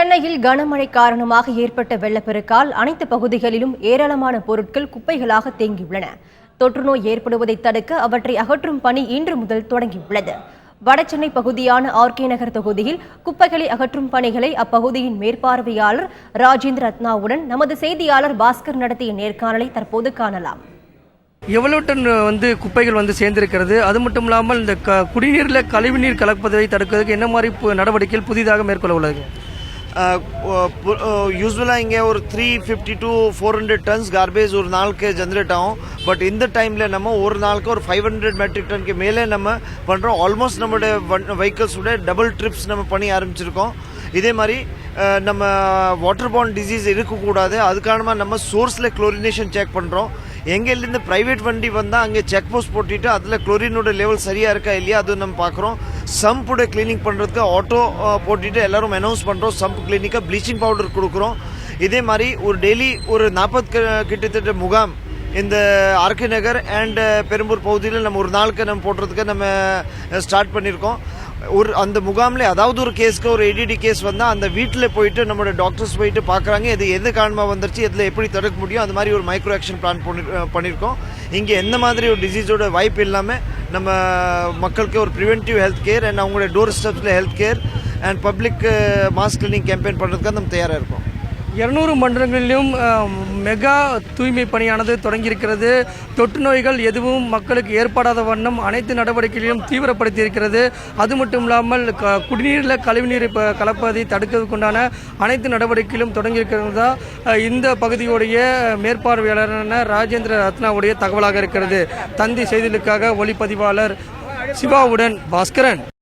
சென்னையில் கனமழை காரணமாக ஏற்பட்ட வெள்ளப்பெருக்கால் அனைத்து பகுதிகளிலும் ஏராளமான பொருட்கள் குப்பைகளாக தேங்கியுள்ளன. தொற்றுநோய் ஏற்படுவதை தடுக்க அவற்றை அகற்றும் பணி இன்று முதல் தொடங்கியுள்ளது. வடசென்னை பகுதியான ஆர்கே நகர் தொகுதியில் குப்பைகளை அகற்றும் பணிகளை அப்பகுதியின் மேற்பார்வையாளர் ராஜேந்திர ரத்னாவுடன் நமது செய்தியாளர் பாஸ்கர் நடத்திய நேர்காணலை தற்போது காணலாம். எவ்வளவு டன் குப்பைகள் சேர்ந்திருக்கிறது, அது மட்டும் இல்லாமல் இந்த குடிநீரில் கழிவுநீர் கலப்பதை தடுக்கிறதுக்கு என்ன மாதிரி நடவடிக்கைகள் புதிதாக மேற்கொள்ள உள்ளது? யூஸ்வலாக இங்கே ஒரு 350 to 400 tons கார்பேஜ் ஒரு நாளுக்கு ஜென்ரேட் ஆகும். பட் இந்த டைமில் நம்ம ஒரு நாளுக்கு ஒரு 500 மெட்ரிக் டன்க்கு மேலே நம்ம பண்ணுறோம். ஆல்மோஸ்ட் நம்மளுடைய வெஹிக்கிள்ஸோட டபுள் ட்ரிப்ஸ் நம்ம பண்ணி ஆரம்பிச்சிருக்கோம். இதே மாதிரி நம்ம வாட்டர் பார்ன் டிசீஸ் இருக்கக்கூடாது, அதுக்கான நம்ம சோர்ஸில் குளோரினேஷன் செக் பண்ணுறோம். எங்கேருந்து ப்ரைவேட் வண்டி வந்தால் அங்கே செக் போஸ்ட் போட்டுட்டு அதில் குளோரினோட லெவல் சரியாக இருக்கா இல்லையா அது நம்ம பார்க்குறோம். சம்போட கிளீனிங் பண்ணுறதுக்கு ஆட்டோ போட்டுட்டு எல்லாரும் அனௌன்ஸ் பண்ணுறோம். சம்ப் கிளீனிக்காக ப்ளீச்சிங் பவுடர் கொடுக்குறோம். இதே மாதிரி ஒரு டெய்லி ஒரு 40 கிட்டத்தட்ட முகாம் இந்த ஆர்கே நகர் அண்ட் பெரும்பூர் பகுதியில் நம்ம ஒரு நாளுக்கு நம்ம போடுறதுக்கு நம்ம ஸ்டார்ட் பண்ணியிருக்கோம். அந்த முகாமில் அதாவது ஒரு கேஸ்க்கு ஒரு ஏடிடி கேஸ் வந்தால் அந்த வீட்டில் போயிட்டு நம்மளோட டாக்டர்ஸ் போயிட்டு பார்க்குறாங்க இது எது காரணமாக வந்துருச்சு, இதில் எப்படி தடுக்க முடியும், அது மாதிரி ஒரு மைக்ரோ ஆக்ஷன் பிளான் பண்ணியிருக்கோம். இங்கே எந்த மாதிரி ஒரு டிசீஸோட வாய்ப்பு இல்லாமல் நம்ம மக்களுக்கு ஒரு ப்ரிவென்டிவ் ஹெல்த் கேர் அண்ட் அவங்களோட டோர் ஸ்டெப்ஸில் health care and public mass cleaning campaign பண்ணுறதுக்காக நம்ம தயாராக இருக்கோம். 200 மண்டலங்களிலும் மெகா தூய்மை பணியானது தொடங்கியிருக்கிறது. தொற்று நோய்கள் எதுவும் மக்களுக்கு ஏற்படாத வண்ணம் அனைத்து நடவடிக்கைகளையும் தீவிரப்படுத்தி இருக்கிறது. அது மட்டும் இல்லாமல் குடிநீரில் கழிவுநீர் கலப்பதை தடுக்கிறதுக்குண்டான அனைத்து நடவடிக்கைகளும் தொடங்கியிருக்கிறதா இந்த பகுதியுடைய மேற்பார்வையாளரான ராஜேந்திர ரத்னாவுடைய தகவலாக இருக்கிறது. தந்தி செய்திகளுக்காக ஒளிப்பதிவாளர் சிவாவுடன் பாஸ்கரன்.